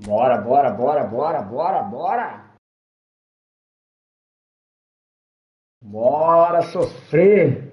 Bora, bora, bora, bora, bora, bora. Bora sofrer.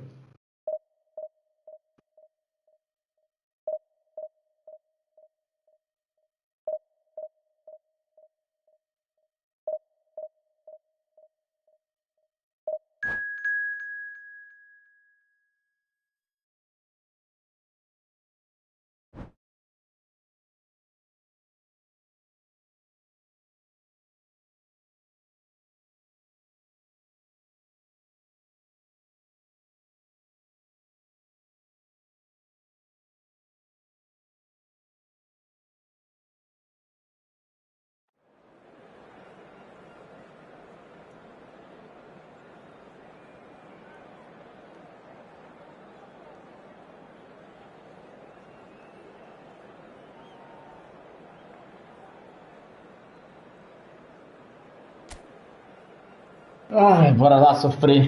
Ai, bora lá sofrer.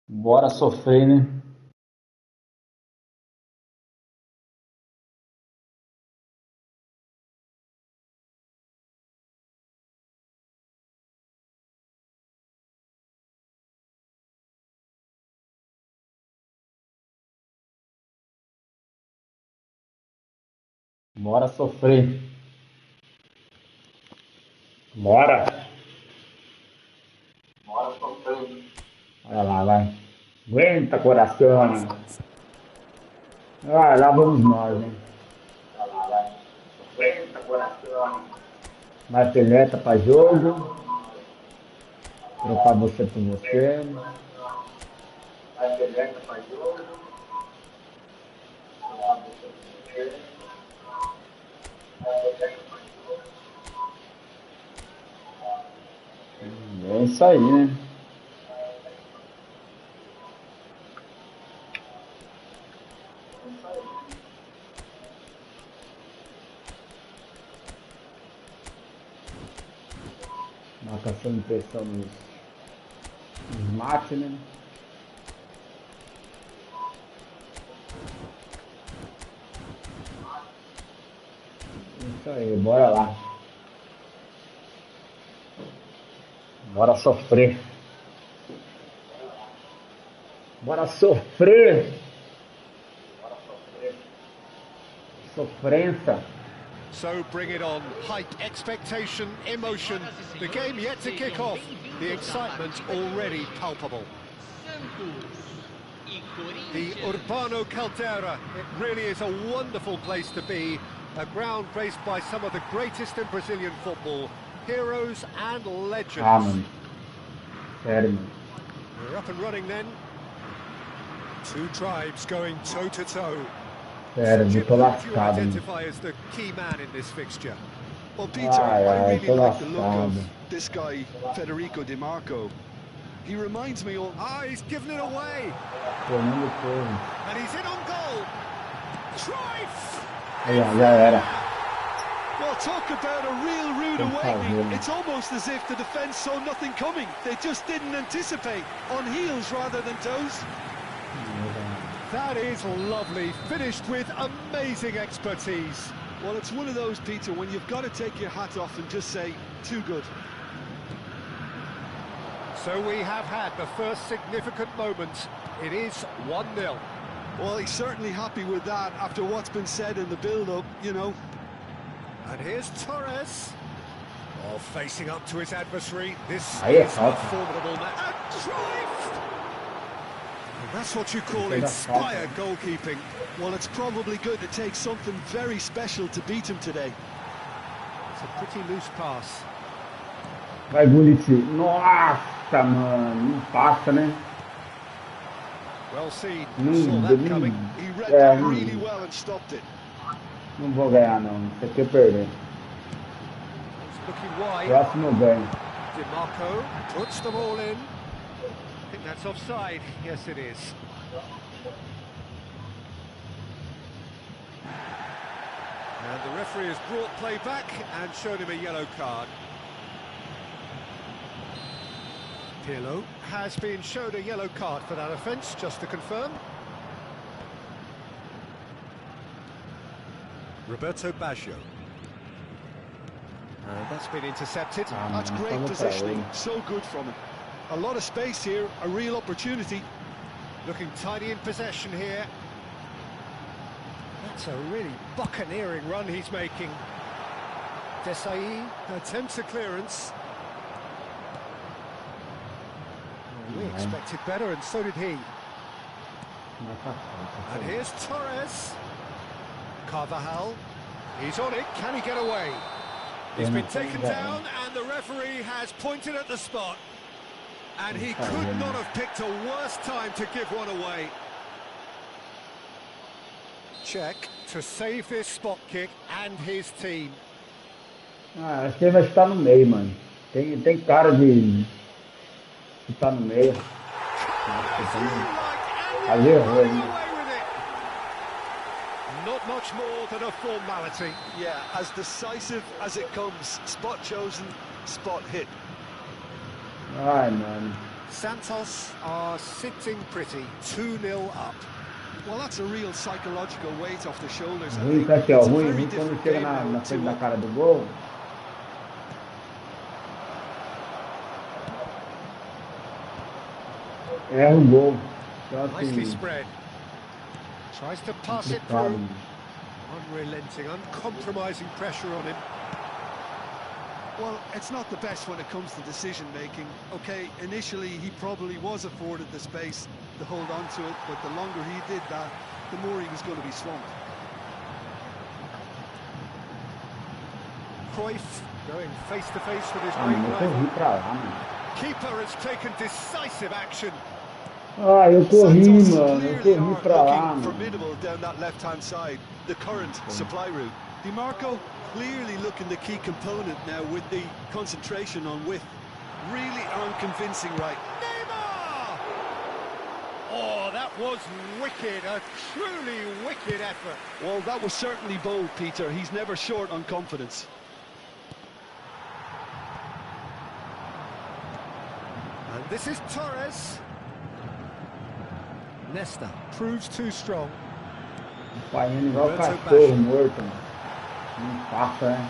Bora sofrer, né? Bora sofrer. Bora. Bora sofrer. Olha lá, vai. Aguenta, coração. Ah, lá vamos nós, hein? Olha lá, vai. Aguenta, coração. Mais seleta pra jogo. Trocar você por você. Mais seleta pra jogo. Trocar você por você. É isso aí, né? Marcação de pressão nos mates, né? Isso aí, bora lá. Bora sofrer. Bora sofrer. Sofrência. So bring it on. Hype, expectation, emotion. The game yet to kick off. The excitement already palpable. The Urbano Caldera. It really is a wonderful place to be. A ground graced by some of the greatest in Brazilian football. Heroes and legends. Mano. Sério, mano. We're up and running then. Two tribes going toe-to-toe. Sério, eu tô Who do you lascado, mano. identify as the key man in this fixture? Well, Peter, Ai, I ai, really tô like the look lascado. of this guy, Federico Di Marco. He reminds me of... He's given it away. Fernando Torres. And he's in on goal. Cruyff! Aí, ó, já era. Well, talk about a real rude Tem que awakening. fazer. It's almost as if the defence saw nothing coming. They just didn't anticipate. On heels rather than toes. That is lovely. Finished with amazing expertise. Well, it's one of those, Peter, when you've got to take your hat off and just say, too good. So we have had the first significant moment. It is 1-0. Well, he's certainly happy with that after what's been said in the build-up, you know. And here's Torres. Oh, facing up to his adversary. This Aí é is a falta. formidable man. And Cruyff! And that's what you call Isso é da inspired falta. goalkeeping. Well, it's probably good to take something very special to beat him today. It's a pretty loose pass. Vai, Gullit. Nossa, mano. Não passa, né? Well seen. Não, Saw that não, coming. He read é, that não, really well and stopped it. não vou ganhar, não. Isso aqui eu perder. It's looking wide. Próximo eu ganho. Di Marco puts them all in. I think that's offside. Yes, it is. And the referee has brought play back and shown him a yellow card. Pirlo has been shown a yellow card for that offence, just to confirm. Roberto Baggio. That's been intercepted. That's great positioning, so good from him. A lot of space here, a real opportunity. Looking tidy in possession here. That's a really buccaneering run he's making. Desai attempts a clearance. Well, we expected better, and so did he. And here's Torres. Carvajal. He's on it. Can he get away? He's been taken down, and the referee has pointed at the spot. And he could not have picked a worse time to give one away. Check to save this spot kick and his team. Ah, acho que ele vai estar no meio, mano. Tem cara de estar no meio. Ali errou, né? Not much more than a formality. Yeah, as decisive as it comes. Spot chosen, spot hit. Ai, mano. Santos are sitting pretty, 2-0 up. Well, that's a real psychological weight off the shoulders. Ruim, tá aqui, ó. Ruim quando chega na frente da cara do gol. Erra o gol. Então, Nicely assim, spread. Tries to pass it through. Unrelenting, uncompromising pressure on him. Well, it's not the best when it comes to decision-making. Okay, initially he probably was afforded the space to hold on to it, but the longer he did that, the more he was going to be swamped. Cruyff going face-to-face with his great rival. pra lá, mano. Keeper has taken decisive action. Ah, eu corri, Santos mano. Eu clearly corri are pra lá, looking mano. formidable down that left-hand side, the current supply route. DiMarco clearly looking the key component now with the concentration on width. Really unconvincing right. Neymar! Oh, that was wicked, a truly wicked effort. Well, that was certainly bold, Peter. He's never short on confidence. And this is Torres. Nesta proves too strong. Paiando igual cachorro morto, mano. Não passa, né?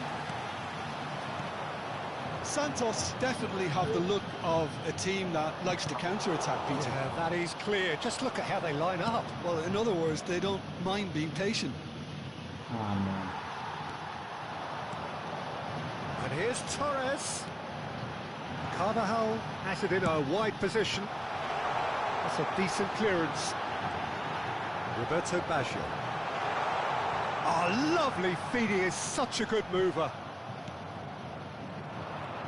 Santos definitely have the look of a team that likes to counter-attack, Peter. Yeah, that is clear. Just look at how they line up. Well, in other words, they don't mind being patient. Ah, mano. And here's Torres. Carvajal has it in a wide position. That's a decent clearance. Roberto Baggio. Oh, lovely feed. He is such a good mover.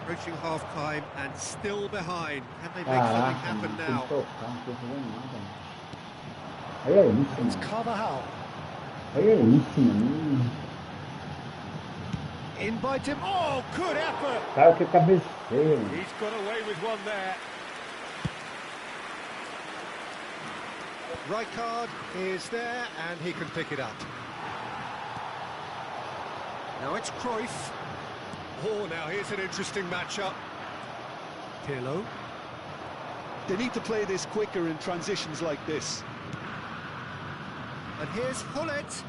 Reaching half-time and still behind. Can they make something happen now? Olha isso, It's mano. Carvajal. Olha isso, mano. In by Tim. Oh, good effort. Cara, que cabeceio, mano. He's got away with one there. Rijkaard is there, and he can pick it up. Now it's Cruyff. Oh, now here's an interesting matchup. Pirlo. They need to play this quicker in transitions like this. And here's Hullet.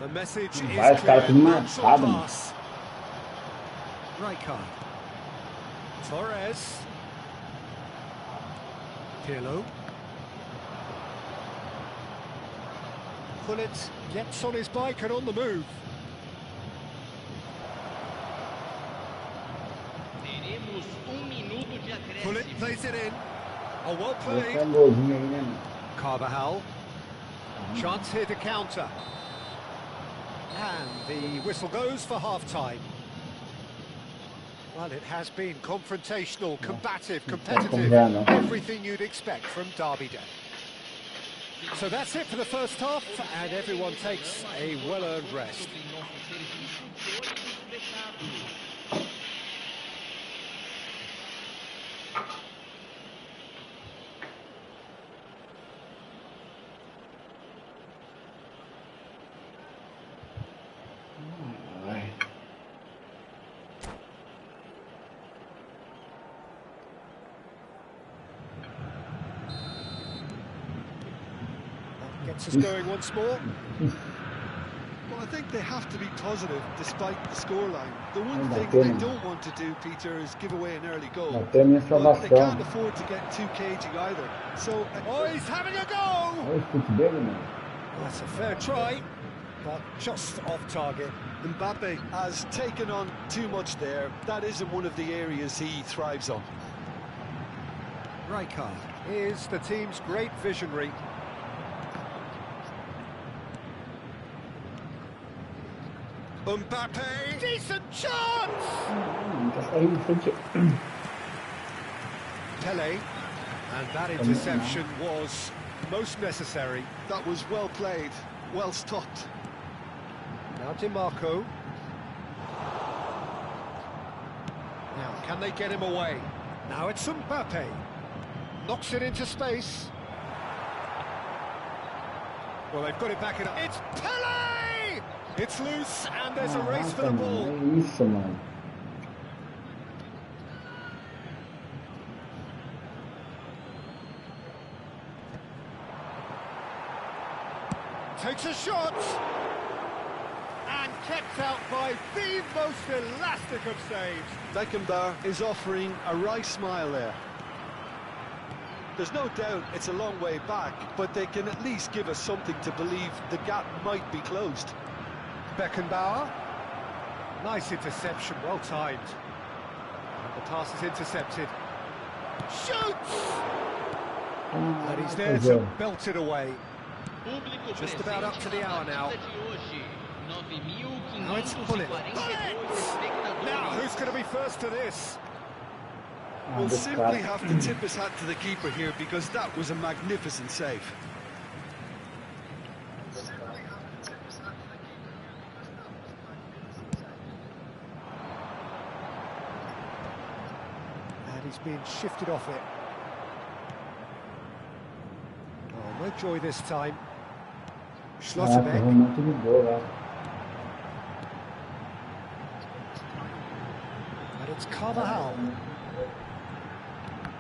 The message is Vai, os caras clear. tudo Not short marcado, mano. pass. Rijkaard. Torres. Pirlo. Hullet gets on his bike and on the move. Hullet plays it in. Oh, well Esse played. é um golzinho aí, né, mano? Carvajal. Chance here to counter. And the whistle goes for half-time. Well, it has been confrontational, combative, competitive, everything you'd expect from Derby Day. So that's it for the first half, and everyone takes a well-earned rest. Gets us going once more. Well, I think they have to be positive despite the scoreline. The one thing they don't want to do, Peter, is give away an early goal. But they can't afford to get too cagey either. So, oh, he's having a go! That's a fair try, but just off target. Mbappe has taken on too much there. That isn't one of the areas he thrives on. Rijkaard is the team's great visionary. Mbappe, decent chance! Pele, and that interception was most necessary. That was well played, well stopped. Now DiMarco. Now, can they get him away? Now it's Mbappe. Knocks it into space. Well, they've got it back in. It's Pele! It's loose, and there's a race for the ball. Takes a shot! And kept out by the most elastic of saves. Beckenbauer is offering a wry smile there. There's no doubt it's a long way back, but they can at least give us something to believe the gap might be closed. Beckenbauer. Nice interception, well timed. And the pass is intercepted. Shoots! And he's there to belt it away. Just about up to the hour now. Now it's Bullet. Now, who's going to be first to this? We'll simply have to tip his hat to the keeper here, because that was a magnificent save. And he's being shifted off it. Oh, no joy this time. Schlotterbeck. And it's Carvajal.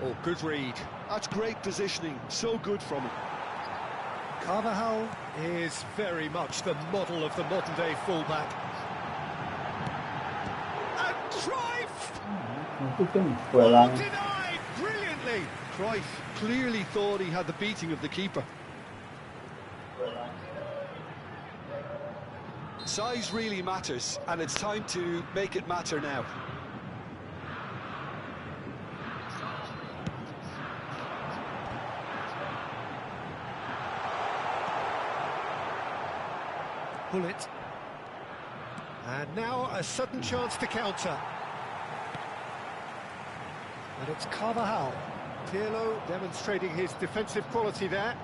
Oh, good read. That's great positioning. So good from him. Carvajal is very much the model of the modern-day fullback. And Cruyff! Oh, denied brilliantly! Cruyff clearly thought he had the beating of the keeper. Size really matters, and it's time to make it matter now. Bullet. And now a sudden chance to counter. And it's Carvajal. Pirlo demonstrating his defensive quality there.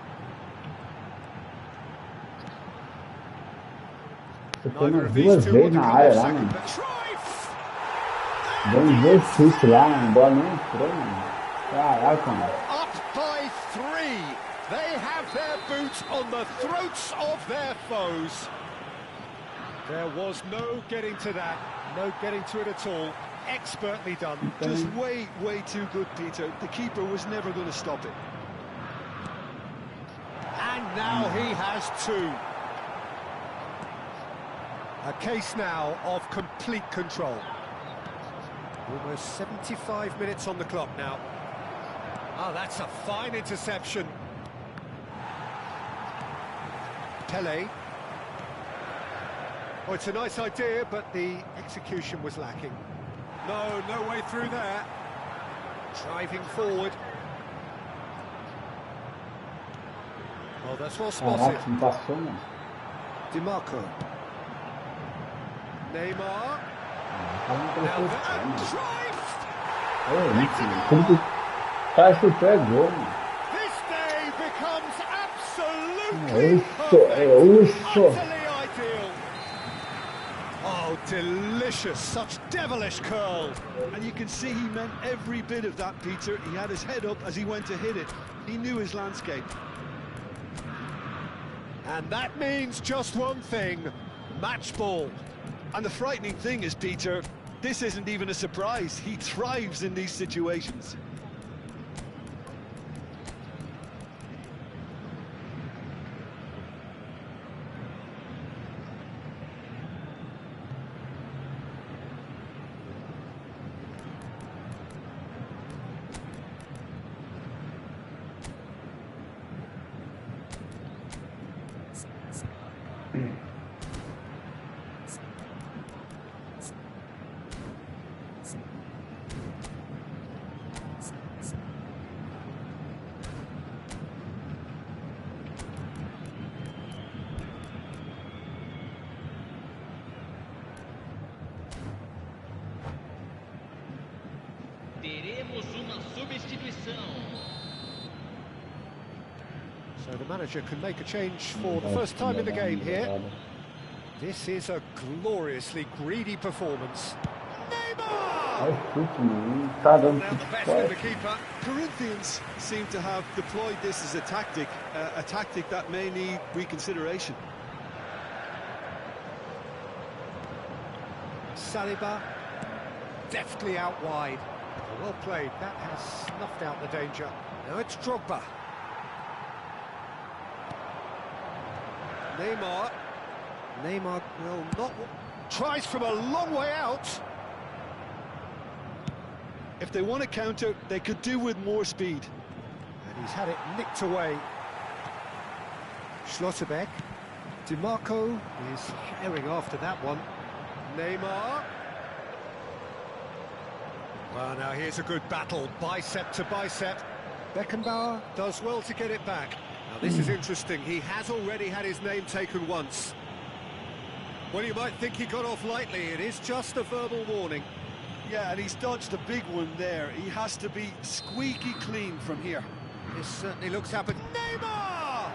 Neither of these two want to come off second, but Cruyff! Up by 3. They have their boots on the throats of their foes. There was no getting to that, no getting to it at all. Expertly done. Just way too good, Peter. The keeper was never going to stop it. And now he has 2. A case now of complete control. Almost 75 minutes on the clock now. Oh, that's a fine interception. Pele. Oh, it's a nice idea, but the execution was lacking. No way through there. Driving forward. Oh, that's well spotted. DiMarco. Neymar. And this day becomes absolutely perfect. Utterly ideal. Oh, delicious. Such devilish curl. And you can see he meant every bit of that, Peter. He had his head up as he went to hit it. He knew his landscape. And that means just one thing. Match ball. And the frightening thing is, Peter, this isn't even a surprise. He thrives in these situations. Teremos uma substituição. So the manager can make a change for the first time in the game here. This is a gloriously greedy performance. Neymar! Now the best with the keeper. Corinthians seem to have deployed this as a tactic that may need reconsideration. Saliba, deftly out wide. Well played, that has snuffed out the danger. Now it's Drogba. Neymar will not... Tries from a long way out. If they want to counter, they could do with more speed. And he's had it nicked away. Schlotterbeck. DiMarco is herring after that one. Neymar. Well, now here's a good battle, bicep to bicep. Beckenbauer does well to get it back. Now this is interesting, he has already had his name taken once. Well, you might think he got off lightly, it is just a verbal warning. Yeah, and he's dodged a big one there. He has to be squeaky clean from here. This certainly looks happened. Neymar!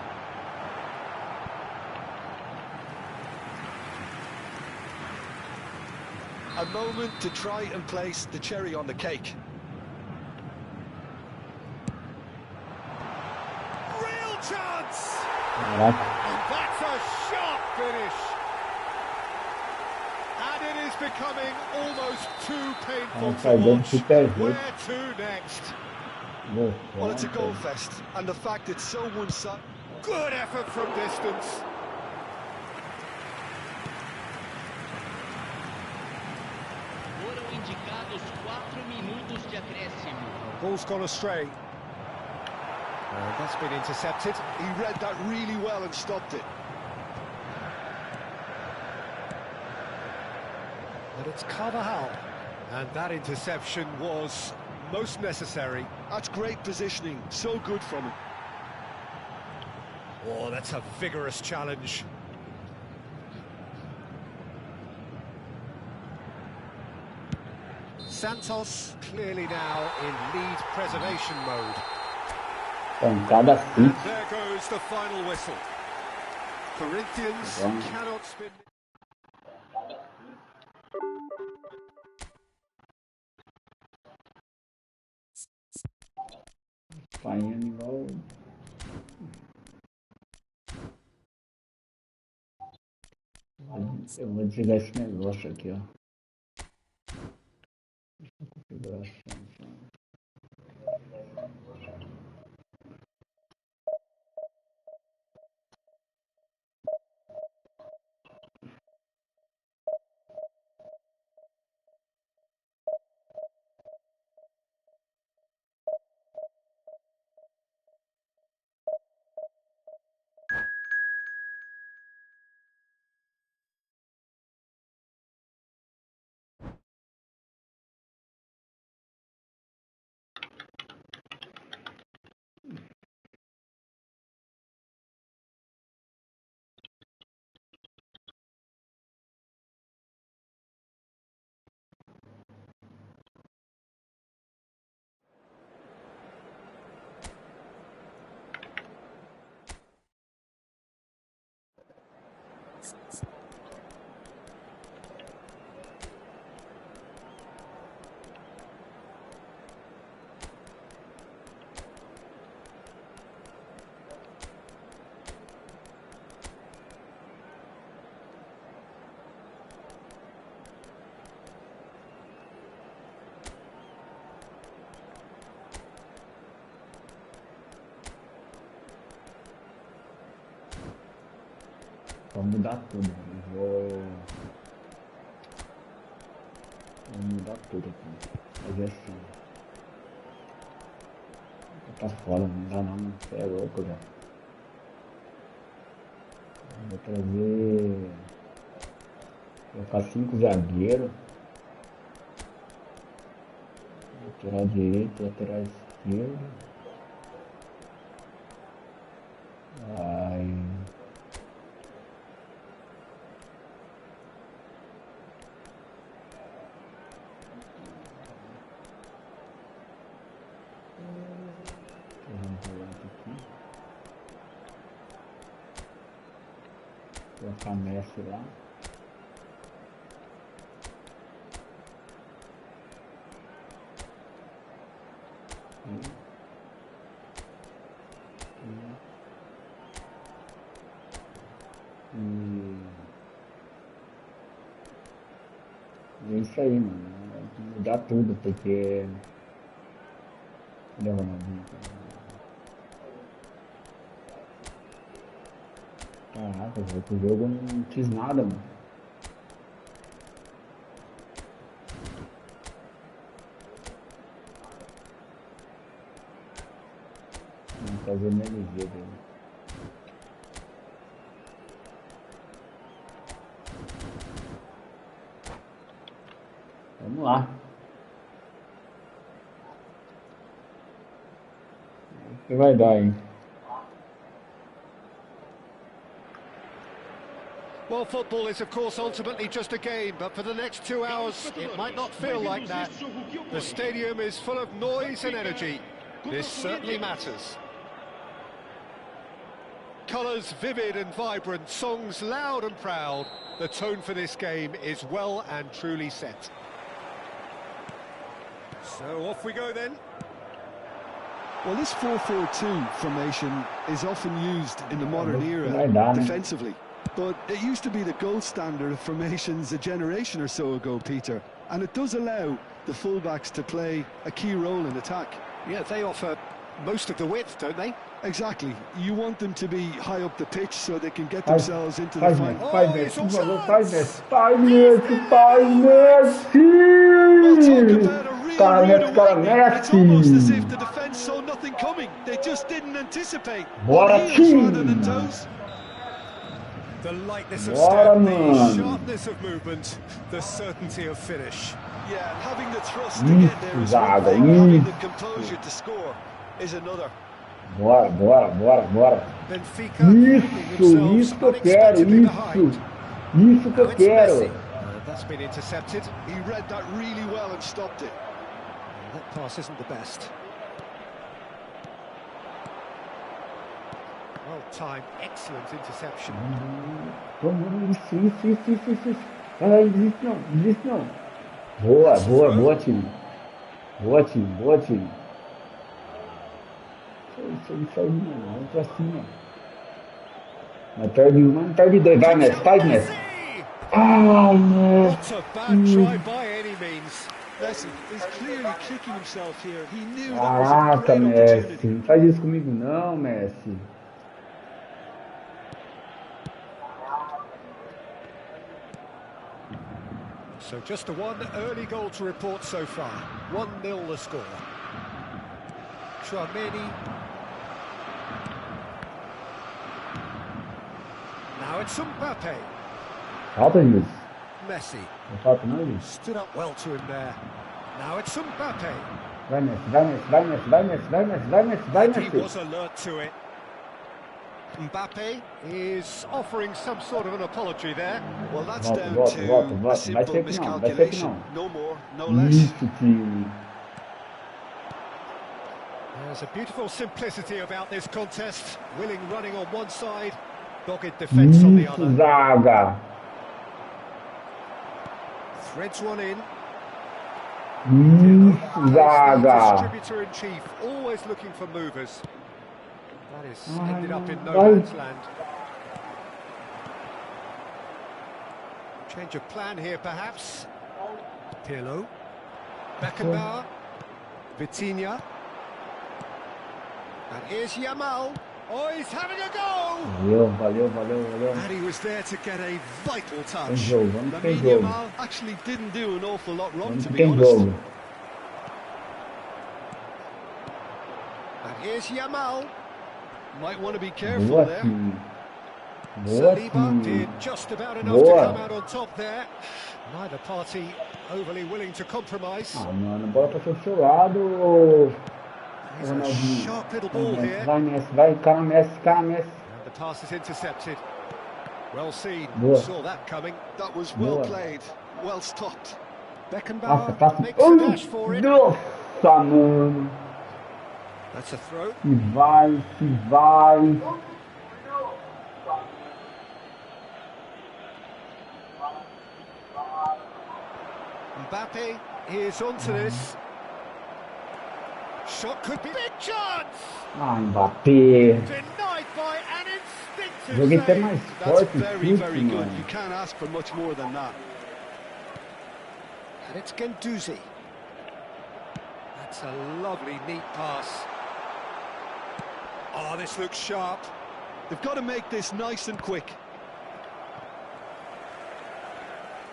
A moment to try and place the cherry on the cake. Real chance! And that's a sharp finish. And it is becoming almost too painful to watch. Where to next? Well, it's a goal fest, and the fact it's so one-sided. Good effort from distance. Foram indicados 4 minutos de acréscimo. Ball's gone astray. That's been intercepted. He read that really well and stopped it. But it's Carvajal. And that interception was most necessary. That's great positioning, so good from him. Oh, that's a vigorous challenge. Santos clearly now in lead preservation mode. And there goes the final whistle. Corinthians cannot spin. Final. Eu vou desligar esse negócio aqui, ó. Configuração. Vou mudar tudo, vou mudar tudo aqui, fazer assim. Tá fora, não dá não, você é louco já. Vou trazer... Colocar 5 zagueiros. Lateral direito, lateral esquerdo. Ai... Colocar Messi lá. E é isso aí, mano. Mudar tudo, porque... Cadê o Ronaldinho? Caraca, velho, o jogo eu não fiz nada, mano. Vamos fazer o MLG dele. Vamos lá. O que vai dar, hein? Well, football is, of course, ultimately just a game, but for the next 2 hours, it might not feel like that. The stadium is full of noise and energy. This certainly matters. Colours vivid and vibrant, songs loud and proud. The tone for this game is well and truly set. So off we go then. Well, this 4-4-2 formation is often used in the modern era defensively. But it used to be the gold standard of formations a generation or so ago, Peter. And it does allow the fullbacks to play a key role in attack. Yeah, they offer most of the width, don't they? Exactly. You want them to be high up the pitch so they can get themselves into the final. Faz Messi, por favor, faz Messi. Faz Messi, faz Messi! Cara It's almost as if Messi! the defence saw nothing coming. They just didn't anticipate. Bora, Heels rather than toes. The lightness of Bora, step, the mano. sharpness of movement, the certainty of finish. Yeah, having the thrust to get there is one Zaga, thing, having the composure to score is another. Bora, bora, bora, bora. Benfica Isso que eu quero, isso que eu quero. That's been intercepted. He read that really well and stopped it. That pass isn't the best. Well timed, excellent interception. Isso. Ai, desiste não. Boa, time. Boa, time. Isso aí, mano. Vamos pra cima. Não perde uma, não perde dois. Vai, Messi, faz, Messi. Ai, Messi. Not a bad try by any means. Messi is clearly kicking himself here. He knew that Caraca, was a great Messi. opportunity. Não faz isso comigo não, Messi. So just the one early goal to report so far. 1-0 the score. Chouameni. Now it's Mbappe. Falta, Luiz. Messi. Não falta não, Luiz. Stood up well to him there. Now it's Mbappe. Vai, Messi. He was alert to it. Mbappe is offering some sort of an apology there. Well, that's Volta, down volta, to volta, a volta. simple Vai ser miscalculation. final. No more, no less. Isso, time. There's a beautiful simplicity about this contest. Willing running on one side, dogged defence on the Isso, other. zaga. Threads one in. Isso, zaga. Distributor in chief, always looking for movers. That is ended up in no Ai. man's land. Change of plan here, perhaps. Pirlo. Beckenbauer. Vitinha. And here's Yamal. Oh, he's having a go! Valeu. And he was there to get a vital Tem touch. jogo, vamos ter Lamine jogo. Yamal actually didn't do an awful lot wrong, Vamos to be ter honest. jogo. And here's Yamal. Might want to be careful Boa, there. time. Boa, Saliba did filho. just about enough to Boa. come out on top there. Neither party overly willing to compromise. Ah, mano, bola passou do seu lado. Here's a Ronaldinho. sharp little Vai, ball Messi, here. vai, Messi, vai, cara, Messi, cara, Messi. And the pass is intercepted. Well seen, Boa. saw that coming. That was well Boa. played, well stopped. Nossa, Beckenbauer passa. makes a dash for it. Nossa, mano. That's a throw. Se vai, se vai. Mbappe is onto this. Shot could be big chance. Ah, Mbappé. Denied by an instinctive Joguei até save. mais That's forte very, chute, very good. mano. You can't ask for much more than that. And it's Guendouzi. That's a lovely, neat pass. Oh, this looks sharp. They've got to make this nice and quick.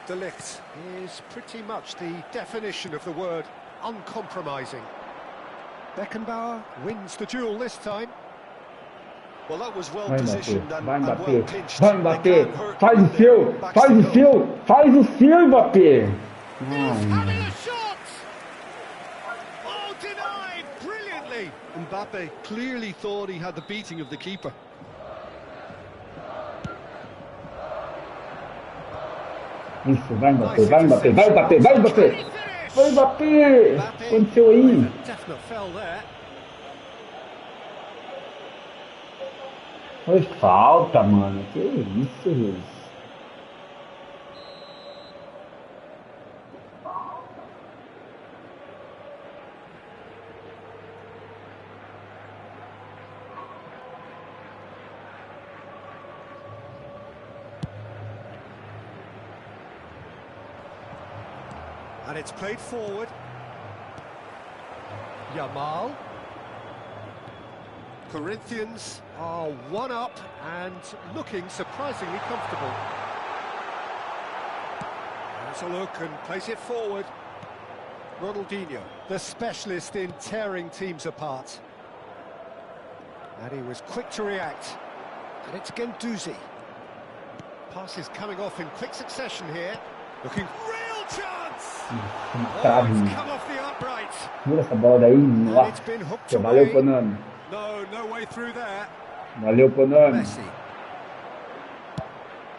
De Ligt is pretty much the definition of the word uncompromising. Beckenbauer wins the duel this time. Well, that was well Vai, positioned Mbappé. and, Vai, and well Mbappé. pinched. Vai, They Mbappé. can't hurt Faz when o their seu. backs Faz to o goal. seu. Faz o seu, Mbappé. He's having Ai, a shot! Oh, denied brilliantly! Mbappe clearly thought he had the beating of the keeper. isso, vai, Mbappé. Vai, Mbappé. Vai, Mbappé. Vai, Mbappé. Vai, Mbappé. O que aconteceu aí? Definite fell there. Foi falta, mano. Que isso, Jesus. And it's played forward. Yamal. Corinthians are one up and looking surprisingly comfortable. There's a look and plays it forward. Ronaldinho, the specialist in tearing teams apart. And he was quick to react. And it's Guendouzi. Passes coming off in quick succession here. Looking real chance! Oh, Trave. it's come off the upright. Tira essa bola daí. And Nossa. it's been hooked Valeu, away. Konami. No way through there. Valeu, Konami. Messi.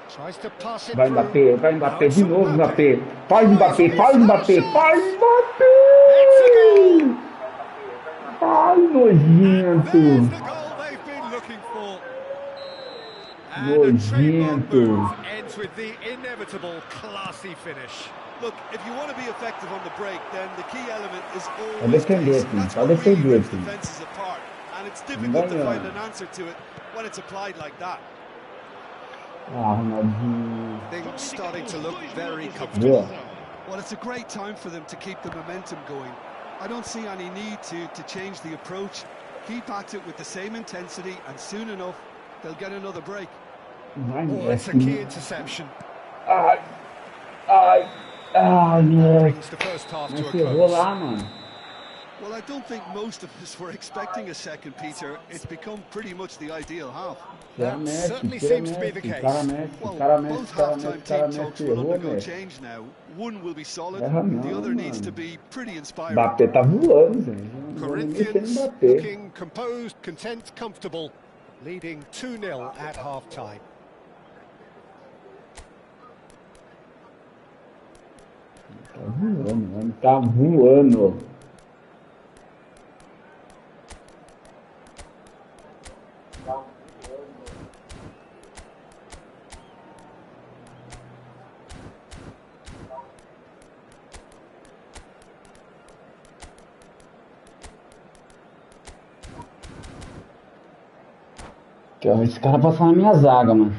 Tries to pass it Vai, through. Mbappé. Vai, Mbappé. Now it's De novo, Mbappé. Mbappé. Faz, Mbappé. Faz, Mbappé. Faz, It's a Mbappé. Ai, There's nojento. the goal they've been looking for. And a trademark Nojento. move ends with the inevitable classy finish. Look, if you want to be effective on the break, then the key element is Pode always defender, pace. filho. That's Pode what really defender, rips filho. defenses apart. And it's Não difficult to vai, find ó. an answer to it when it's applied like that. Ah, Ronaldinho. Things starting to look very comfortable. Boa. Well, it's a great time for them to keep the momentum going. I don't see any need to change the approach. Keep at it with the same intensity, and soon enough, they'll get another break. Vai, Oh, it's a key Messi. interception. Ai. Ai. Ai, Messi. Brings the first half to a Messi errou close. lá, mano. Well, I don't think most of us were expecting a second, Peter. It's become pretty much the ideal half. Tira That Messi, certainly tira seems to be the Messi. case. Cara Messi, Well, cara Messi, both cara half-time Messi, cara team talks Messi. will Errou, undergo Messi. change now. One will be solid, Erra the não, other needs to mano. be pretty inspiring. Mbappé tá voando, gente. Não vou nem mexer no Corinthians Mbappé. looking composed, content, comfortable, leading 2-0 at half-time. Tá voando, mano. Tá voando. Quero ver esse cara passar na minha zaga, mano.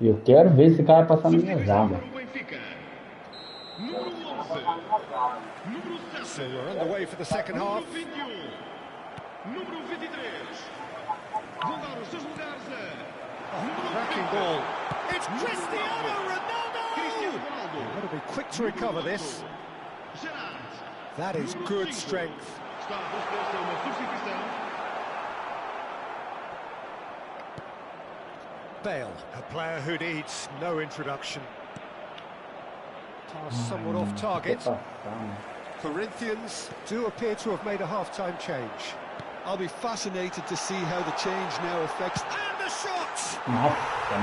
Eu quero ver esse cara passar na minha zaga. So we're underway for the second half. Cracking ball. It's Cristiano Ronaldo! You've got to be quick to recover this. That is good strength. Bale, a player who needs no introduction. Pass somewhat off target. Corinthians do appear to have made a half-time change. I'll be fascinated to see how the change now affects... And the shot! Nossa,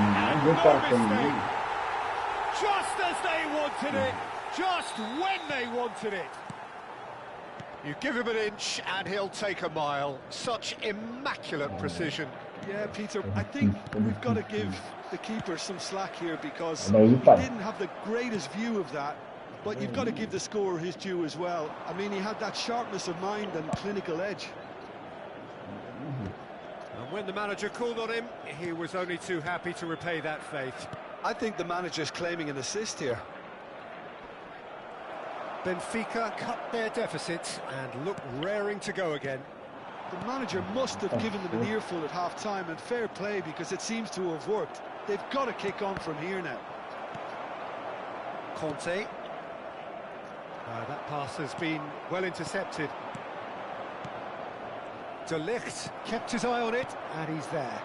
Just as they wanted it, just when they wanted it. You give him an inch and he'll take a mile. Such immaculate precision. Yeah, Peter, I think we've got to give the keeper some slack here because he Daí, didn't have the greatest view of that, but you've got to give the scorer his due as well. I mean, he had that sharpness of mind and clinical edge. And when the manager called on him, he was only too happy to repay that faith. I think the manager's claiming an assist here. Benfica cut their deficit and look raring to go again. The manager must have given them an earful at half-time, and fair play because it seems to have worked. They've got to kick on from here now. Conte. That pass has been well intercepted. De Ligt kept his eye on it, and he's there.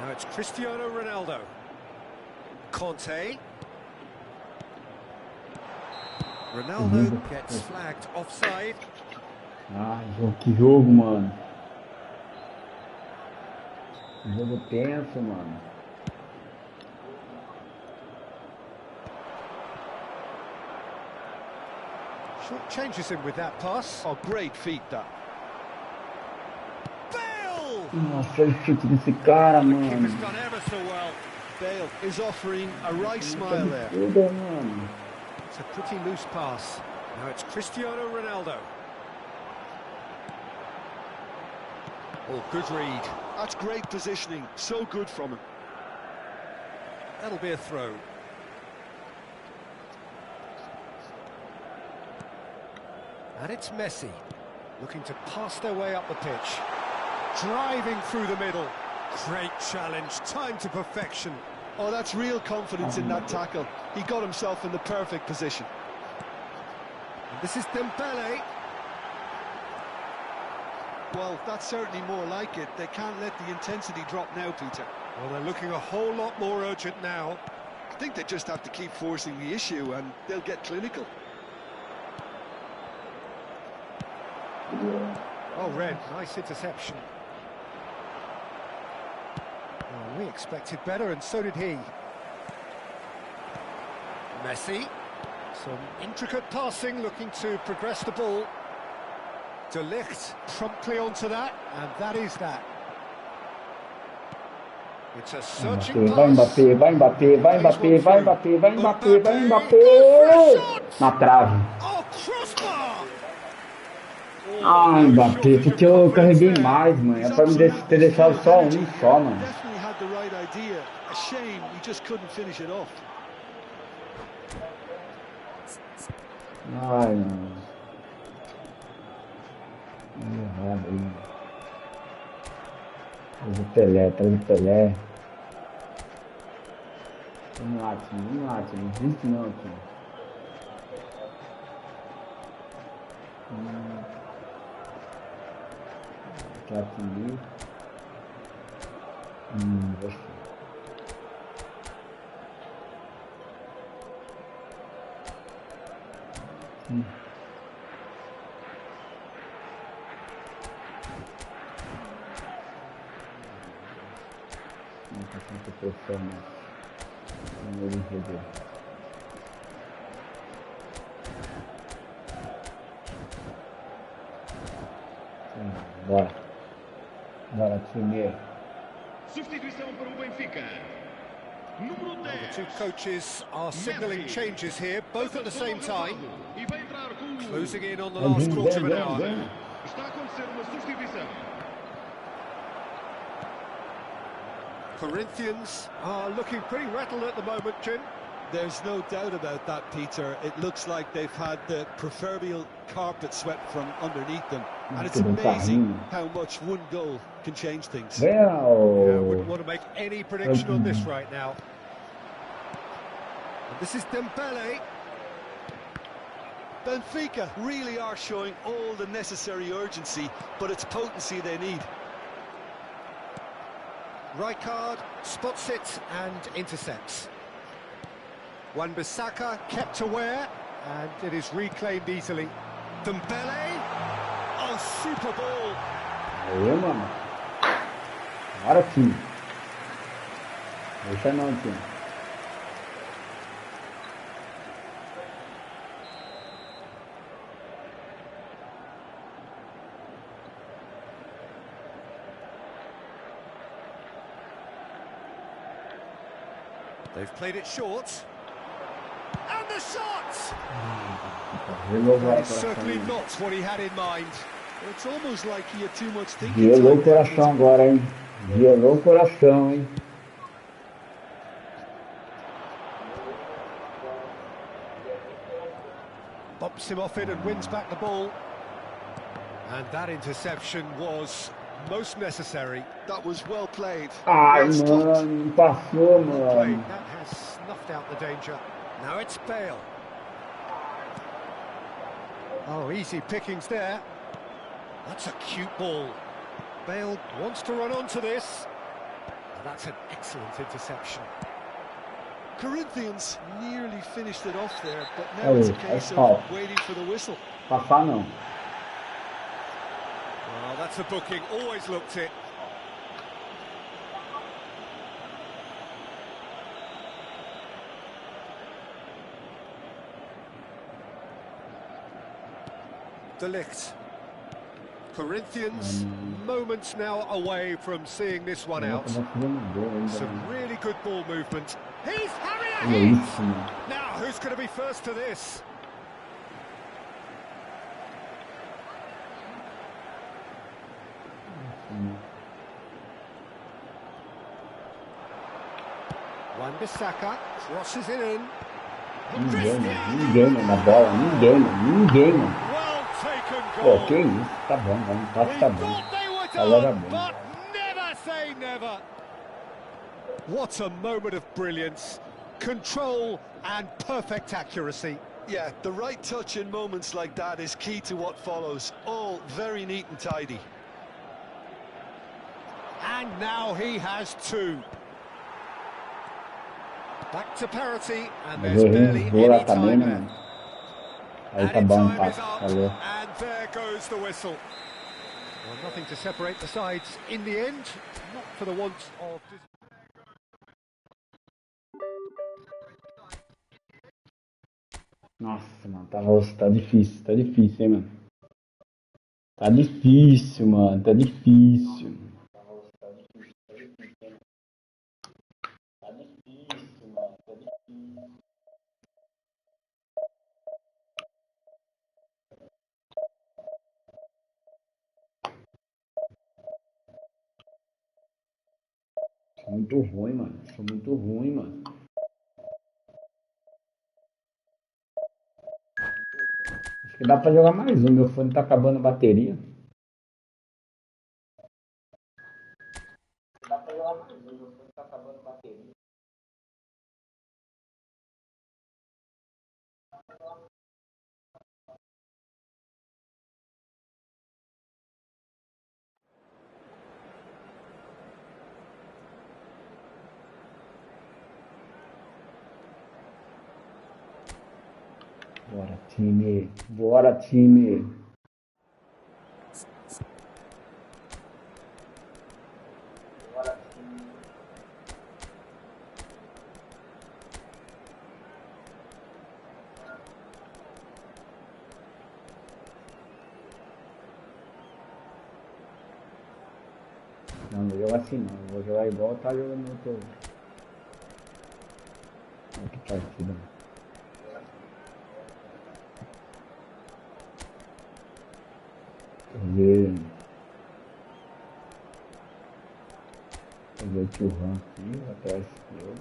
Now it's Cristiano Ronaldo. Conte. Ronaldo gets flagged offside. Que jogo, mano. Que jogo tenso, mano. Short changes him with that pass. Oh, great feat, that. Bale! Nossa, olha o chute desse cara, Keeper's mano. done ever so well. Bale is offering a right smile there. Tudo, mano. It's a pretty loose pass. Now it's Cristiano Ronaldo. Oh, good read. That's great positioning. So good from him. That'll be a throw. And it's Messi, looking to pass their way up the pitch. Driving through the middle. Great challenge, time to perfection. Oh, that's real confidence in that tackle. He got himself in the perfect position. And this is Dembele. Well, that's certainly more like it. They can't let the intensity drop now, Peter. Well, they're looking a whole lot more urgent now. I think they just have to keep forcing the issue and they'll get clinical. Oh, Red, nice interception. Well, we expected better, and so did he. Messi. Some intricate passing, looking to progress the ball. De Ligt promptly onto that, and that is that. It's a searching Vai pass. Mbappé, vai Mbappé, vai Mbappé, vai Mbappé, vai Mbappé, vai Mbappé. Na trave. Oh, crossbar! Ai, Mbappé, porque eu carreguei mais, mano. É pra me ter deixado só um só, mano. Definitely had the right idea. A shame he just couldn't finish it off. Ai, mano. Errado aí. Traz o Pelé, traz o Pelé. Vamos lá, time, não existe não, time. Aqui. Gostei. Não tá tanta pressão, mas não entendeu. Bora. Bora, time. Substituição para o Benfica. Número 10. The two coaches are signalling changes here, both at the same time. E vai entrar com Closing in on the last quarter of an hour. Está a acontecer uma substituição. Corinthians are looking pretty rattled at the moment, Jim. There's no doubt about that, Peter. It looks like they've had the proverbial carpet swept from underneath them. And it's amazing how much one goal can change things. Yeah, I wouldn't want to make any prediction on this right now. And this is Dembele. Benfica really are showing all the necessary urgency, but it's potency they need. Rijkaard spots it and intercepts. Wan-Bissaka kept aware, and it is reclaimed easily. Dembele, oh, super ball. Aí, mano. Bora, time. Deixa não, time. They've played it short. And the shot! That is certainly not what he had in mind. It's almost like he had too much thinking. Gelou o coração agora, hein? Gelou o coração, hein? Bumps him off it and wins back the ball. And that interception was most necessary. That was well played. Ai, Well mano, passou, Well played. mano. That has snuffed out the danger. Now it's Bale. Oh, easy pickings there. That's a cute ball. Bale wants to run onto this. That's an excellent interception. Corinthians nearly finished it off there, but now it's a case of waiting for the whistle. Passar não. Well, that's a booking. Always looked it. De Ligt. Corinthians, moments now away from seeing this one out. Some really good ball movement. He's Harrier! Now, who's going to be first to this? Wan-Bissaka crosses it in. Ninguém na bola, ninguém, mano. Well taken Pô, goal. que isso? Tá bom, vamos, tá bom. Thought they were Agora done, bem. but never say never. What a moment of brilliance, control and perfect accuracy. Yeah, the right touch in moments like that is key to what follows. All very neat and tidy. And now he has two. Back to parity, and Mas there's eu barely vi Bora any também, time né, left. mano? Aí tá bom, Added time is empate. up, Valeu. and there goes the whistle. Well, nothing to separate the sides in the end, not for the want of... Nossa, mano, tá difícil, hein, mano. Tá difícil, mano, tá difícil. Sou muito ruim, mano. Acho que dá pra jogar mais um, meu fone tá acabando a bateria. Bora, time. Bora, time. Não vou jogar assim não, vou jogar igual tá jogando no outro. Olha que partida. Fazer o tio Ram aqui, atrás dele.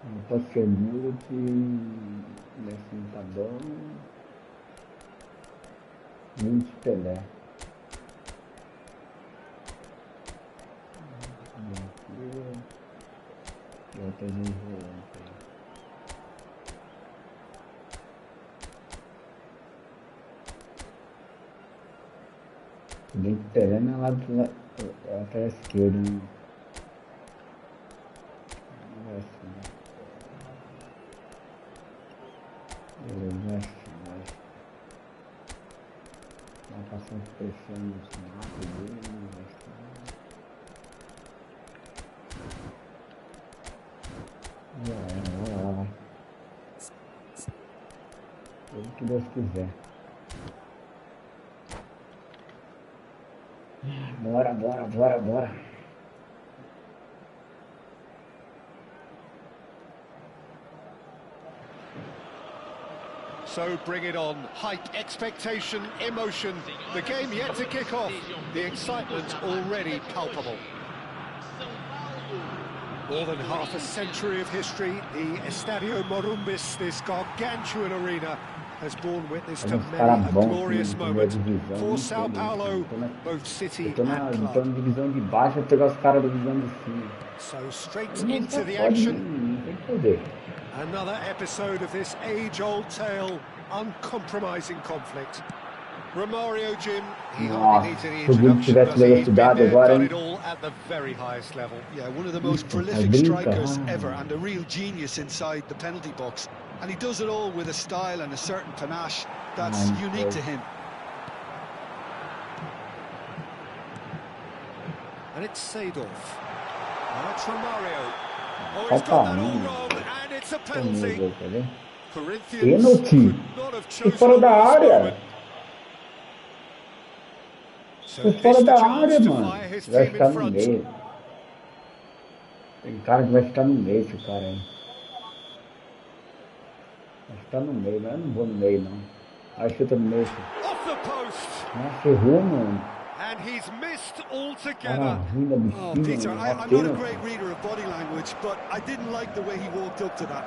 Não posso ser mudo que assim tá bom. Muito Pelé. Aqui, eu tenho um volante aí. Se bem que o terreno é lá até a esquerda, né? Não é assim, né? Não é assim, mas... Marcação de pressão no snap dele, não vai estar... Vai lá. Tudo que Deus quiser. Bora. So bring it on. Hype, expectation, emotion. The game yet to kick off. The excitement already palpable. More than half a century of history, the Estadio Morumbis, this gargantuan arena, has borne witness to many a glorious moment. For Sao Paulo, both city and club. Eu tô na divisão de baixo, vou pegar os caras da divisão de cima. So straight into the action. Não tem que poder. Another episode of this age-old tale, uncompromising conflict. Romario, Jim, he hardly needs any introduction, does he? He's been there, done it all at the very highest level. Yeah, one of the most prolific strikers ever, and a real genius inside the penalty box. And he does it all with a style and a certain panache that's unique to him. And it's Seedorf. Now it's Romario. Oh, he's got that all wrong, and it's a penalty. Corinthians could not have chosen da área. moment. Foi fora da área, mano. Vai ficar no meio. Tem cara que vai ficar no meio, esse cara aí. Vai ficar no meio, mas eu não vou no meio, não. Aí chuta no meio. Nossa, errou, mano. And he's missed altogether. Oh, Peter, I'm not a great reader of body language, but I didn't like the way he walked up to that.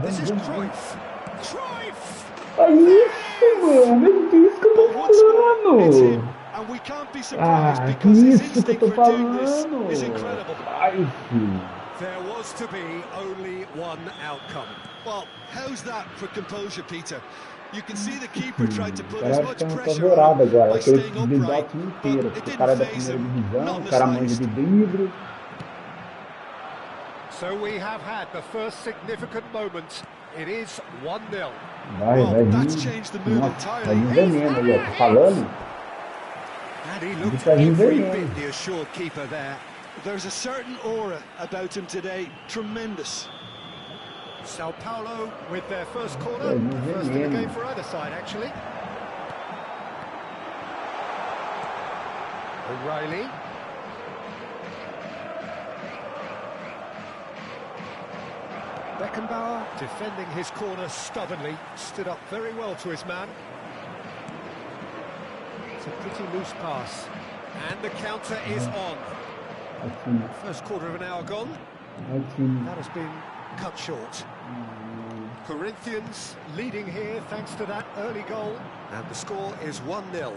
This is Cruyff. Cruyff! É isso, mano. É isso que eu tô falando. And we can't be surprised because his instinct for doing this is incredible. There was to be only one outcome. Well, how's that for composure, Peter? You can see the keeper tried to put as much pressure on by staying upright, but it didn't faze him, not in the slightest. So we have had the first significant moment. It is 1-0. Well, that's changed the mood entirely. And he looked every bit the assured keeper there. There's a certain aura about him today, tremendous. Sao Paulo with their first corner, first in the game for either side actually. O'Reilly. Beckenbauer defending his corner stubbornly, stood up very well to his man. It's a pretty loose pass, and the counter is on. First quarter of an hour gone. That has been cut short. Corinthians leading here thanks to that early goal, and the score is 1-0.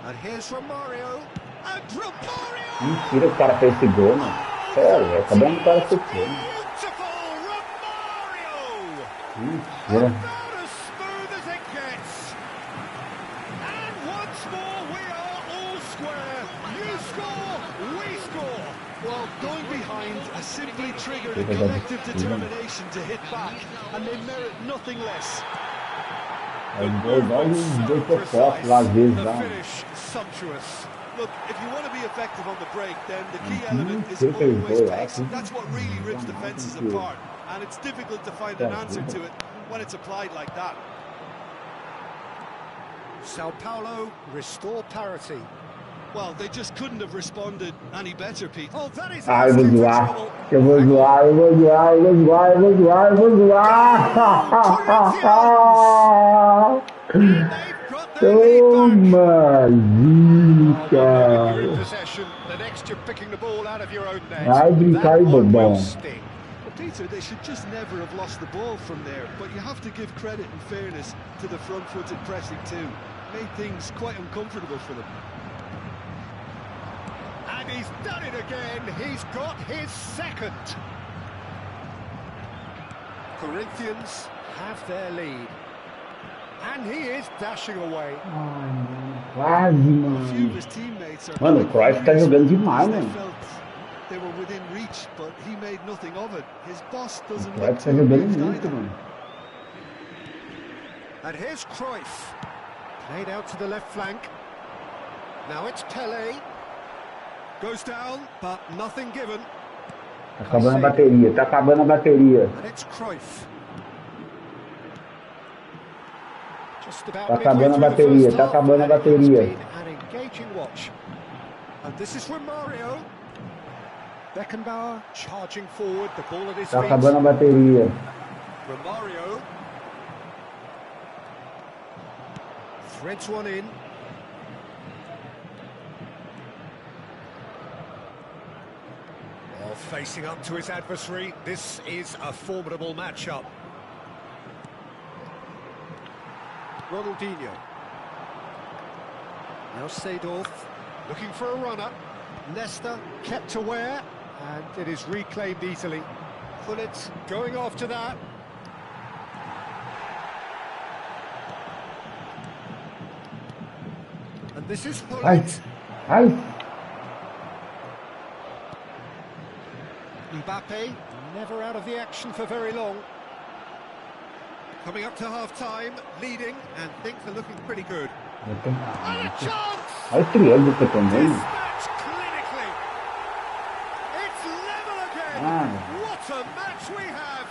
And here's Romario, and Romario! Mentira, o cara fez esse gol, mano. Sério, acabou de cara esse gol. Beautiful Romario! Mentira. About as smooth as it gets. And once more we are all square. You score, we score. Well, going behind has simply triggered a collective determination to hit back, and they merit nothing less. The finish sumptuous. Look, if you want to be effective on the break, then the key element is always pace. That's what really rips defenses apart, and it's difficult to find an answer to it when it's applied like that. Sao Paulo restore parity. Well, they just couldn't have responded any better, Pete. Oh, that is Eu vou zoar. Toma, cara. Vai brincar aí, bobão. Peter, they should just never have lost the ball from there, but you have to give credit and fairness to the front-footed pressing too. Made things quite uncomfortable for them. And he's done it again. He's got his second. Corinthians have their lead. And he is dashing away. Ai, mano, quase, A few of mano. his teammates are Mano, o quite Cruyff tá furious jogando demais, because they mano. felt they were within reach, but he made nothing of it. His boss O doesn't Cruyff look tá too jogando amused muito, either. mano. And here's Cruyff. Played out to the left flank. Now it's Pelé. Goes down, but nothing given. Tá acabando a bateria, tá acabando a bateria. And it's Cruyff. Just about Tá midway acabando a through the bateria, first tá half, acabando a and it has bateria. been an engaging watch. And this is Romario. Beckenbauer charging forward, the ball at his Tá feet. acabando a bateria. Romario threads one in. Well, facing up to his adversary, this is a formidable matchup. Ronaldinho. Now Seedorf looking for a runner. Leicester kept aware, and it is reclaimed easily. Gullit going after that. And this is Ai, Gullit. ai. Mbappe never out of the action for very long. Coming up to half-time, leading, and things are looking pretty good. And a chance! Olha o triângulo que eu tomei. Dispatch clinically. It's level again. Ah. What a match we have!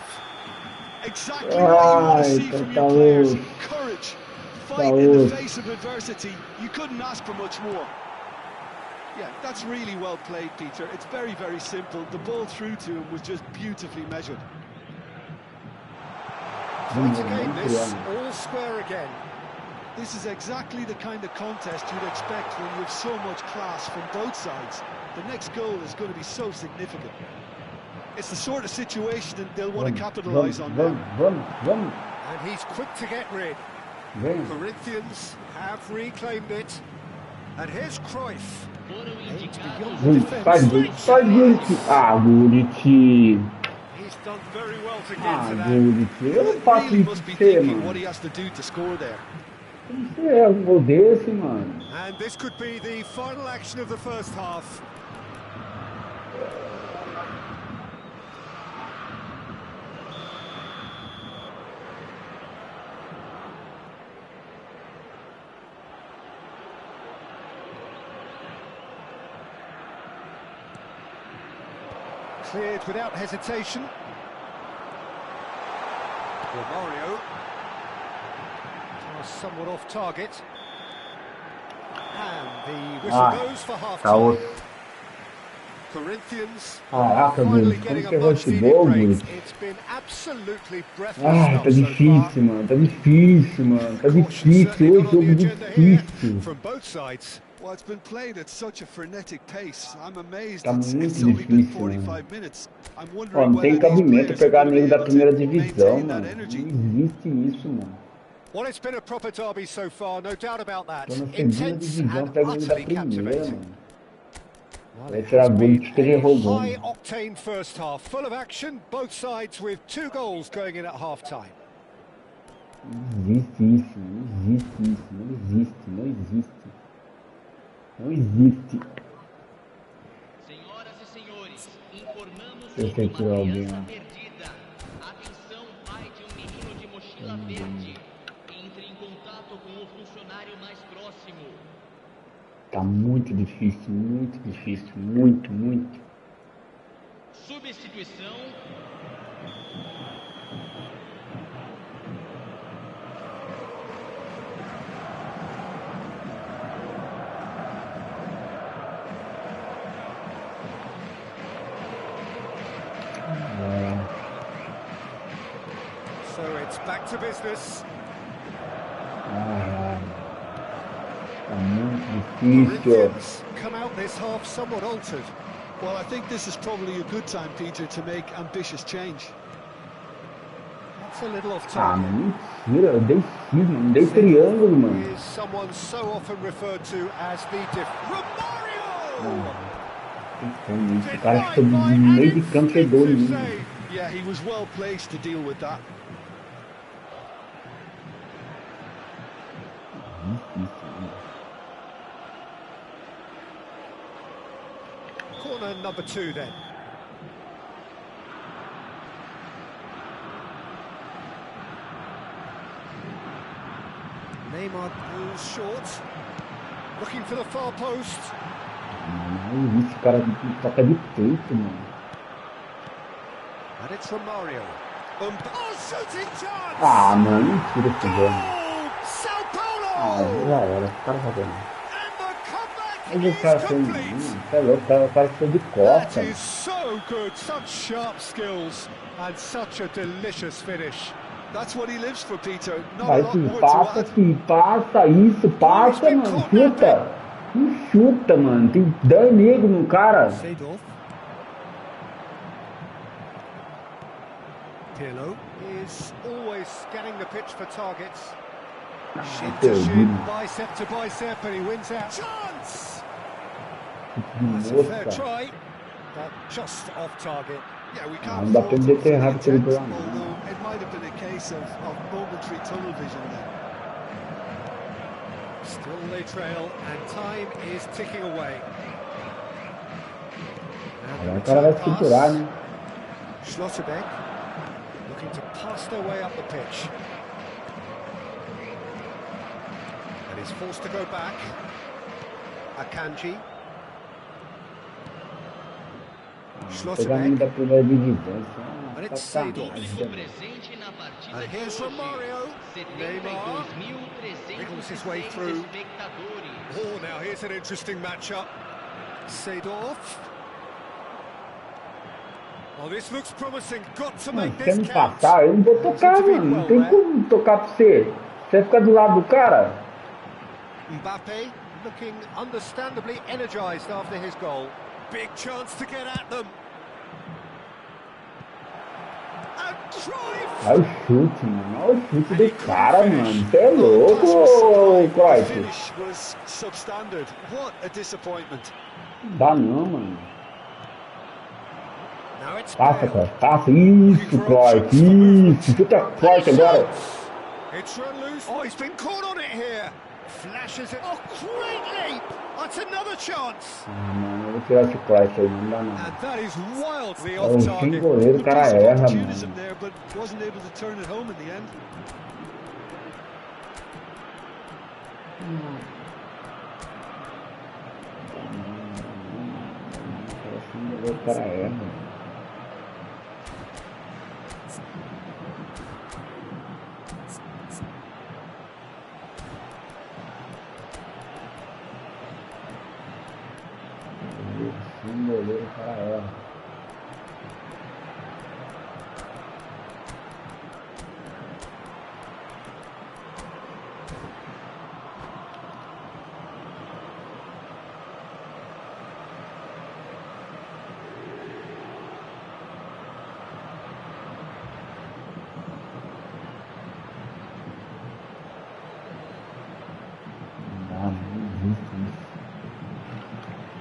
Exactly what you want to see Ai, from tá your players. osso. Courage, fight in the face of adversity. You couldn't ask for much more. Yeah, that's really well played, Peter. It's very, very simple. The ball through to him was just beautifully measured. Tight again, this, all square again. This is exactly the kind of contest you'd expect when you have so much class from both sides. The next goal is going to be so significant. It's the sort of situation that they'll want to capitalise on now. Vamos. And he's quick to get rid. Vem. Corinthians have reclaimed it. And here's Cruyff. Foram indicados Beyond Gullit, the faz defence. Gullit. Ah, Gullit. He's done very well to get Ah, to that. Gullit. Eu não He faço really isso must be pra você, thinking what mano. he has to do to score there. Você é um gol desse, mano. And this could be the final action of the first half. Cleared without hesitation. Romario. Somewhat off target. And the whistle goes for Tá half-time. osso. Corinthians Caraca, finally Gullit. getting Como a que errou much esse needed gol, break. Gullit? It's been absolutely breathless Ah, stuff tá so far. difícil, mano. Tá difícil, mano. Tá Caution difícil. certainly Hoje not on jogo the agenda here difícil. from both sides. Well, it's been played at such a frenetic pace. I'm amazed Tá it's muito only been difícil, 45 minutes. I'm Ó, wondering não tem whether these cabimento players are pegar going to be nego da able primeira to divisão, maintain that mano. energy. Não existe isso, mano. Well, it's been a proper derby so far, no doubt about that. Tô na segunda Intense divisão, and pega nego da utterly primeira, captivating. mano. Well, Vai it tirar has Gullit been que ele errou a o gol. high-octane first half, full of action, both sides with 2 goals going in at half-time. Não existe isso, não existe isso, não existe, não existe. Não existe. Senhoras e senhores, informamos Eu sobre sei uma que é alguém criança lá. perdida. Atenção, pai de um menino de mochila verde. Entre em contato com o funcionário mais próximo. Tá muito difícil, muito difícil. Muito, muito. Substituição. So it's back to business. Ah, tá muito difícil. Corinthians come out this half somewhat altered. Well, I think this is probably a good time, Peter, to make ambitious change. That's a little off Ah, target. mentira. Eu dei X, mano. Dei triângulo, mano. Is someone so often referred to as the Romario! O cara ficou no meio de campo e pegou em mim. Yeah, he was well placed to deal with that. Corner number 2 then. Neymar goes short. Looking for the far post. Esse cara toca de peito, mano. And it's from Mario. Oh, shooting chance! Ah, mano, mentira esse gol. Sao Paulo! Ah, já era, esse cara jogando. And the comeback Mas o is cara foi complete. você é louco, o cara foi de That costa. is so good, such sharp skills and such a delicious finish. That's what he lives for, Peter. Not a Vai lot sim, more to passa add. sim, passa isso, passa, mano, chuta. Não chuta, mano, tem dano negro no cara. Seedorf. Pirlo is always scanning the pitch for targets. Shin to shin, bicep to bicep, and he wins out. Chance! That's a fair try, but just off target. Yeah, we Ah, can't não dá fault pra him dizer for que é the errado aquele intent, gol lá, não. although it might have been a case of momentary tunnel vision there. Still they trail, and time is ticking away. Agora o cara vai se segurar, né? Schlotterbeck looking to pass their way up the pitch. And he's forced to go back. Akanji. Pegamento da primeira divisão. And it's Isso é uma Seedorf. sacanagem. Presente na partida And de here's from hoje. Mario. Neymar. 72.306 Wriggles his way through. espectadores. Oh, now here's an interesting matchup. Seedorf. Oh, this looks promising. Got to Mano, make se this você não count. passar, eu não vou tocar, mano. Não tem como tocar pra você. Você fica do lado do cara. Mbappe looking understandably energized after his goal. Big chance to get at them. And drive. Olha o chute, mano. Olha o chute do cara, mano. Você é louco, The Cruyff. finish was substandard. What a disappointment. Não dá não, mano. Now it's Passa, Bale. cara. Passa. Isso, Cruyff. Isso. Chuta forte agora. It's run loose. Oh, he's been caught on it here. Flashes it. Oh, great leap. That's another chance. Ah, mano, eu vou tirar esse Cruyff aí. Não dá não. And that is wildly É off o sem target. goleiro, o Good cara piece of erra, opportunism mano. there, but wasn't able to turn it home in the end. O cara erra. Sem goleiro, o cara erra.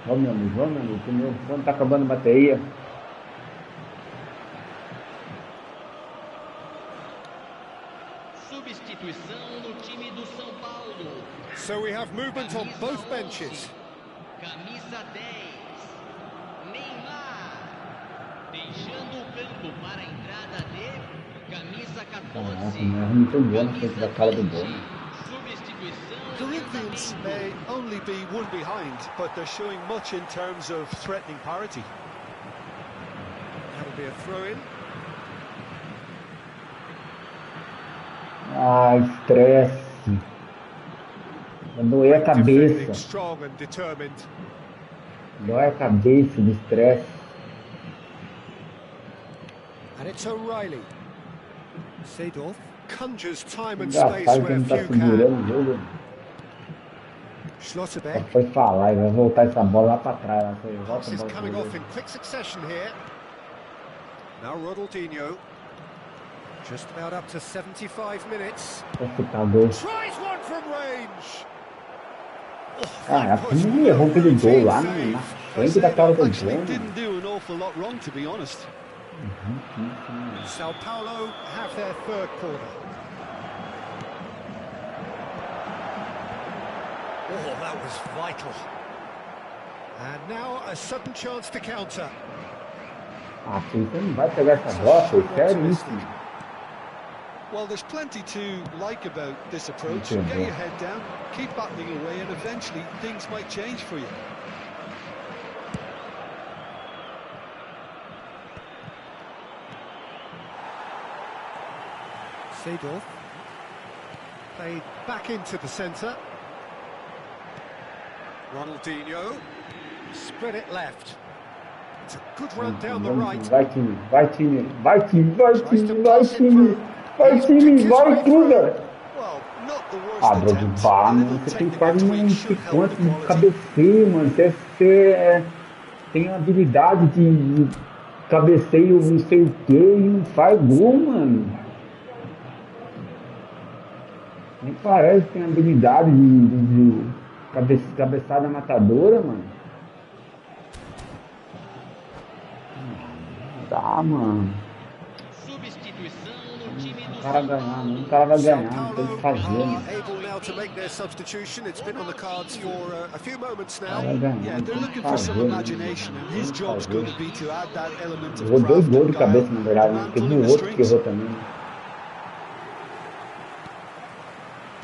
Vamos, meu amigo, que meu fone tá acabando a bateria. Substituição no time do São Paulo. So we have movement on both benches. Camisa 10. Neymar. Deixando o campo para a entrada de camisa 14. Caraca, não erra muito bom na frente da cara do Bora. Substituição. Corinthians may only be one behind, but they're showing much in terms of threatening parity. That'll be a throw-in. Ah, estresse. Vai doer a Defending cabeça. strong and determined. Dói a cabeça do estresse. And it's O'Reilly. Seedorf conjures time and Já space sabe que where não tá few segurando can. o jogo. Só Schlotterbeck. foi falar e vai voltar essa bola lá pra trás. Lá, foi, volta a Passes bola pro coming gol. off in quick succession here. Now Ronaldinho. Just about up to 75 minutes. Esse tá gol. Tries one from range. Ah, assim não errou aquele gol lá na frente da cara do Actually gol. didn't do an awful lot wrong, to be honest. Sao Paulo have their third corner. Oh, that was vital. And now a sudden chance to counter. Ah, filho, você não vai pegar essa bola, foi seríssimo. Well, there's plenty to like about this approach. Okay, Get yeah. your head down, keep battling away, and eventually things might change for you. Seedorf. Played back into the centre. Ronaldinho. Spread it left. It's a good run down the right. Vai time, vai time, vai time, vai Tries to time, vai pass it time, through. vai He's time, picked his vai way cruza. Well, not the worst Ah, bro, de attempt. bar, A mano, little você tem technical quase tweak não sei should help quanto the de quality. cabeceio, mano. Você tem uma habilidade de cabeceio, não sei o que, e não faz gol, mano. Nem parece que tem habilidade de cabeçada matadora, mano. Não dá, mano. Substituição no time do O cara São ganhar, Paulo. o cara vai São ganhar, não tem o Paulo que fazer, are mano. able now to make their substitution. It's been on the cards for a few moments O cara now. vai ganhar, Yeah, não they're tem o que looking for some fazer, imagination, and his job's going to be to add that element of Errou dois craft gols and de cabeça, guile. na The verdade, né? man Teve pulling um the outro que strings. errou também.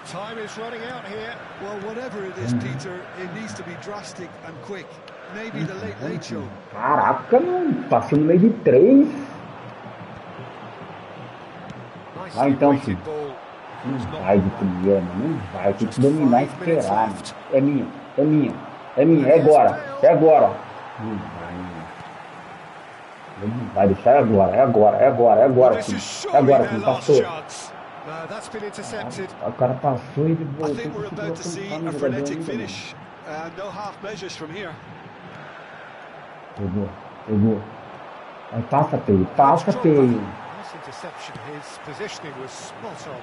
Time is running out here. Well, whatever it is, Peter, it needs to be drastic and quick. Maybe the late show. Caraca, mano, passou no meio de três. Nicely então, weighted filho. ball. Não vai de primeira, mano, não vai. Tem que dominar e esperar, mano. É minha, é minha, é minha, é agora, é agora. Não vai, mano. Não vai deixar, é agora, é agora, é agora, é agora, This filho. is É surely agora, their filho, last passou. chance. No, that's been intercepted. O cara passou e ele I voltou. think we're about to see a frenetic finish. No half measures from here. Pegou, pegou. Aí passa, Peio, passa, Peio. Nice interception. His positioning was spot on.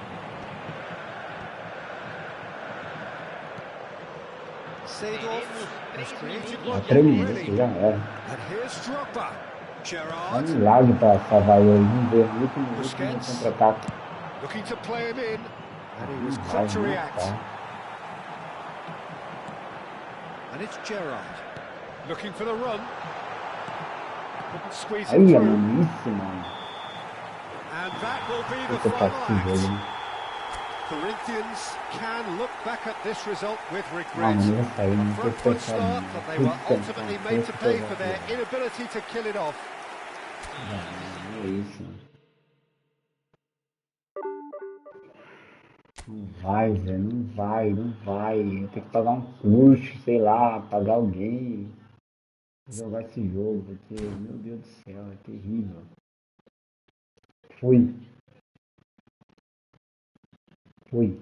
Seedorf has created Já one tremendo, already. já era. And here's Drogba. É um Gerrard milagre pra salvar ele. Vamos ver, no último Busquets. contra-ataque. looking to play him in. And he was Vai, quick to não react. tá. And it's Gerrard. Looking for the run. Couldn't squeeze it Aí, through. mano, isso, mano. And that will be the Esse final partido, act. né? Corinthians can look back at this result with Ah, regret. mano, vai sair, A não tem front foot que start that they were ultimately made to pay for their inability to kill it off. Não, é isso, mano. Não vai, velho, não vai, não vai. Tem que pagar um curso, sei lá, pagar alguém pra jogar esse jogo, porque, meu Deus do céu, é terrível. Fui. Fui.